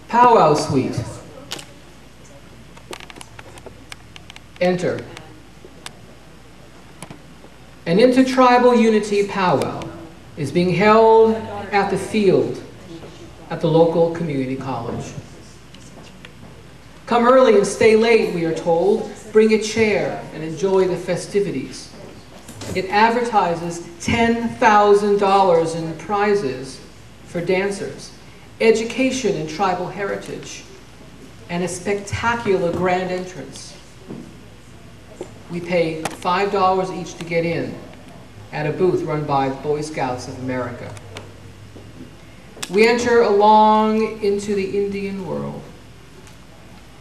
Powwow Suite. Enter. An intertribal unity powwow is being held at the field at the local community college. Come early and stay late, we are told. Bring a chair and enjoy the festivities. It advertises $10,000 in prizes for dancers, education in tribal heritage, and a spectacular grand entrance. We pay $5 each to get in at a booth run by the Boy Scouts of America. We enter along into the Indian world.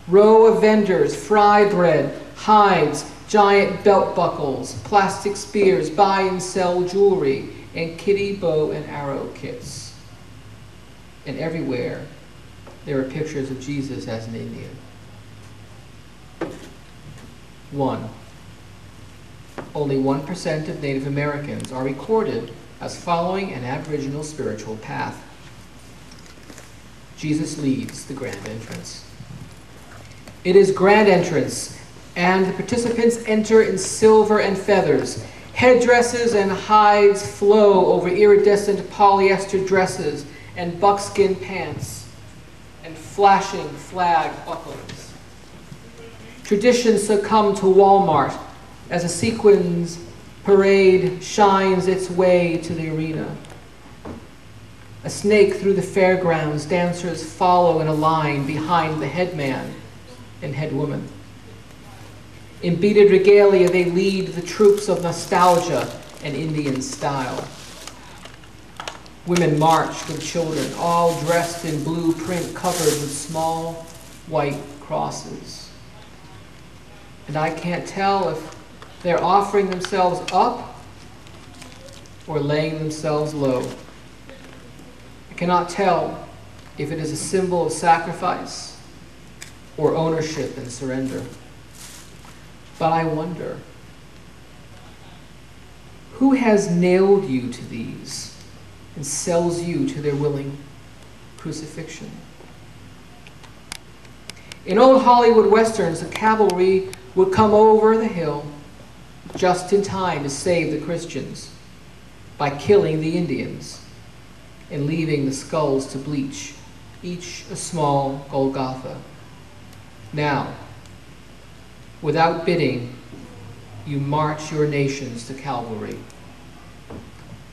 Row of vendors, fry bread, hides, giant belt buckles, plastic spears, buy and sell jewelry, and kitty bow and arrow kits. And everywhere there are pictures of Jesus as an Indian. 1. Only 1% of Native Americans are recorded as following an Aboriginal spiritual path. Jesus leads the grand entrance. It is grand entrance, and the participants enter in silver and feathers. Headdresses and hides flow over iridescent polyester dresses and buckskin pants and flashing flag buckles. Tradition succumb to Walmart as a sequins parade shines its way to the arena. A snake through the fairgrounds, dancers follow in a line behind the headman and headwoman. In beaded regalia, they lead the troops of nostalgia and Indian style. Women march with children, all dressed in blue print covered with small white crosses. And I can't tell if they're offering themselves up or laying themselves low. I cannot tell if it is a symbol of sacrifice or ownership and surrender. But I wonder, who has nailed you to these and sells you to their willing crucifixion? In old Hollywood westerns, the cavalry would come over the hill just in time to save the Christians by killing the Indians and leaving the skulls to bleach, each a small Golgotha. Now, without bidding, you march your nations to Calvary,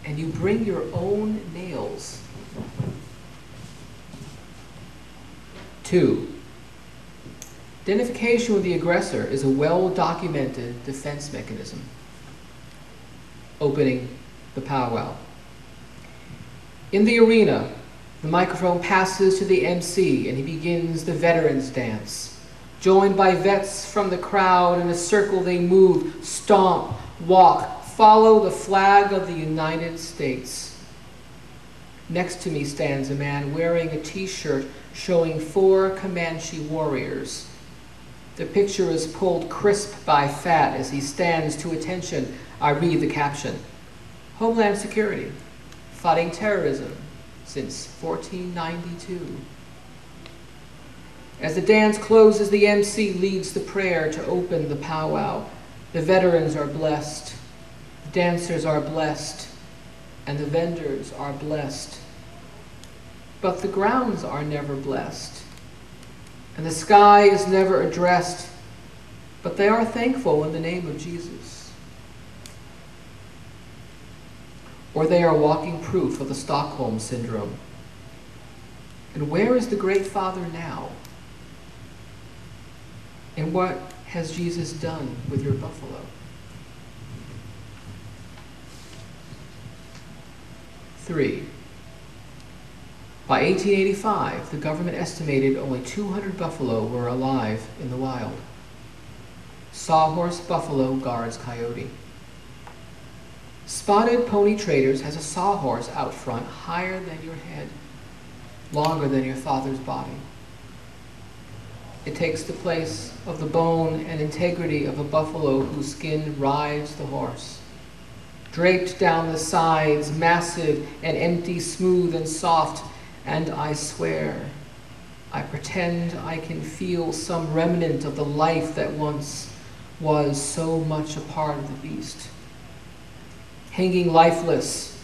and you bring your own nails. 2. Identification with the aggressor is a well-documented defense mechanism. Opening the powwow. In the arena, the microphone passes to the MC and he begins the veterans dance. Joined by vets from the crowd, in a circle they move, stomp, walk, follow the flag of the United States. Next to me stands a man wearing a t-shirt showing 4 Comanche warriors. The picture is pulled crisp by fat as he stands to attention. I read the caption: Homeland Security, fighting terrorism since 1492. As the dance closes, the MC leads the prayer to open the powwow. The veterans are blessed, the dancers are blessed, and the vendors are blessed. But the grounds are never blessed, and the sky is never addressed, but they are thankful in the name of Jesus. Or they are walking proof of the Stockholm Syndrome. And where is the Great Father now? And what has Jesus done with your buffalo? 3. By 1885, the government estimated only 200 buffalo were alive in the wild. Sawhorse buffalo guards coyote. Spotted Pony Traders has a sawhorse out front higher than your head, longer than your father's body. It takes the place of the bone and integrity of a buffalo whose skin rides the horse. Draped down the sides, massive and empty, smooth and soft, and I swear I pretend I can feel some remnant of the life that once was so much a part of the beast. Hanging lifeless,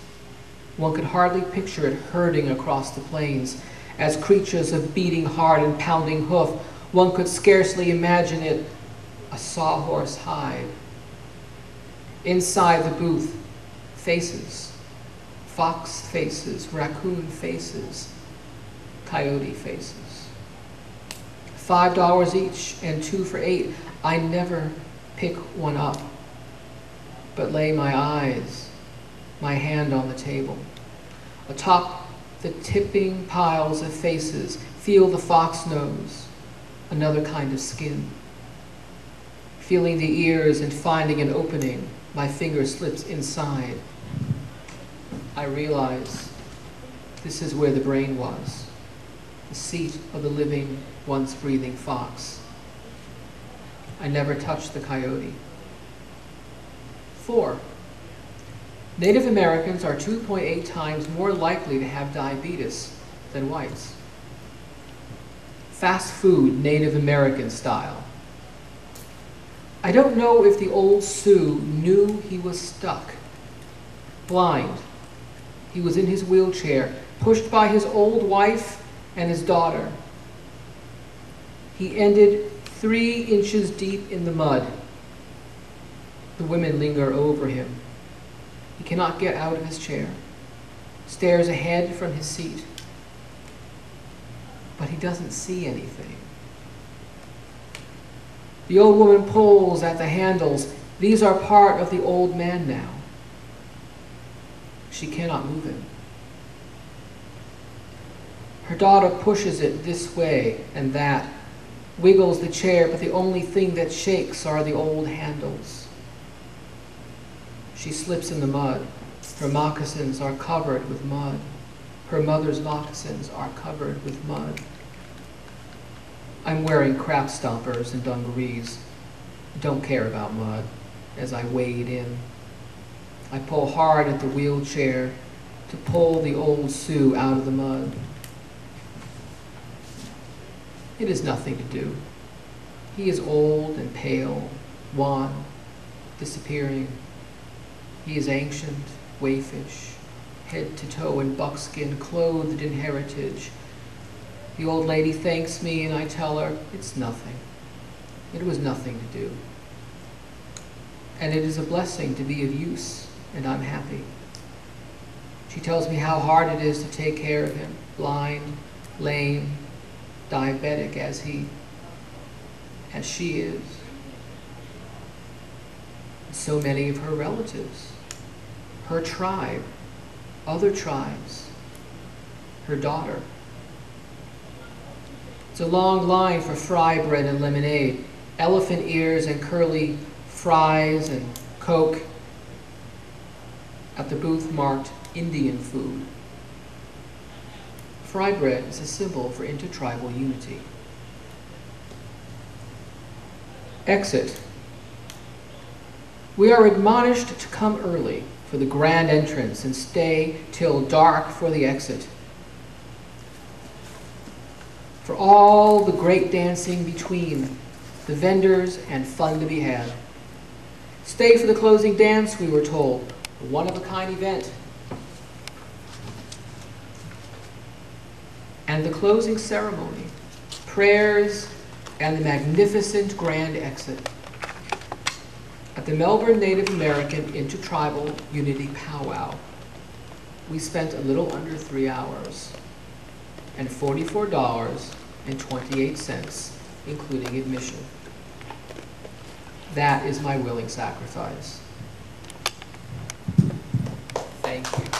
one could hardly picture it herding across the plains as creatures of beating heart and pounding hoof. One could scarcely imagine it a sawhorse hide. Inside the booth, faces, fox faces, raccoon faces, coyote faces. $5 each and 2 for $8. I never pick one up, but lay my eyes, my hand on the table. Atop the tipping piles of faces, feel the fox nose, another kind of skin. Feeling the ears and finding an opening, my finger slips inside. I realize this is where the brain was, the seat of the living, once breathing fox. I never touched the coyote. 4. Native Americans are 2.8 times more likely to have diabetes than whites. Fast food, Native American style. I don't know if the old Sioux knew he was stuck. Blind. He was in his wheelchair, pushed by his old wife and his daughter. He ended 3 inches deep in the mud. The women linger over him. He cannot get out of his chair, stares ahead from his seat, but he doesn't see anything. The old woman pulls at the handles. These are part of the old man now. She cannot move him. Her daughter pushes it this way and that, wiggles the chair, but the only thing that shakes are the old handles. She slips in the mud. Her moccasins are covered with mud. Her mother's moccasins are covered with mud. I'm wearing crap stompers and dungarees. Don't care about mud as I wade in. I pull hard at the wheelchair to pull the old Sioux out of the mud. It is nothing to do. He is old and pale, wan, disappearing. He is ancient, wayfish, head to toe in buckskin, clothed in heritage. The old lady thanks me and I tell her it's nothing. It was nothing to do. And it is a blessing to be of use, and I'm happy. She tells me how hard it is to take care of him, blind, lame, diabetic as she is. So many of her relatives, her tribe, other tribes, her daughter. It's a long line for fry bread and lemonade, elephant ears and curly fries and Coke. At the booth marked Indian food. Fry bread is a symbol for intertribal unity. Exit. We are admonished to come early for the grand entrance and stay till dark for the exit. For all the great dancing between, the vendors and fun to be had. Stay for the closing dance, we were told, a one-of-a-kind event. And the closing ceremony, prayers, and the magnificent grand exit. At the Melbourne Native American Intertribal Unity Powwow, we spent a little under 3 hours and $44.28, including admission. That is my willing sacrifice. Thank you.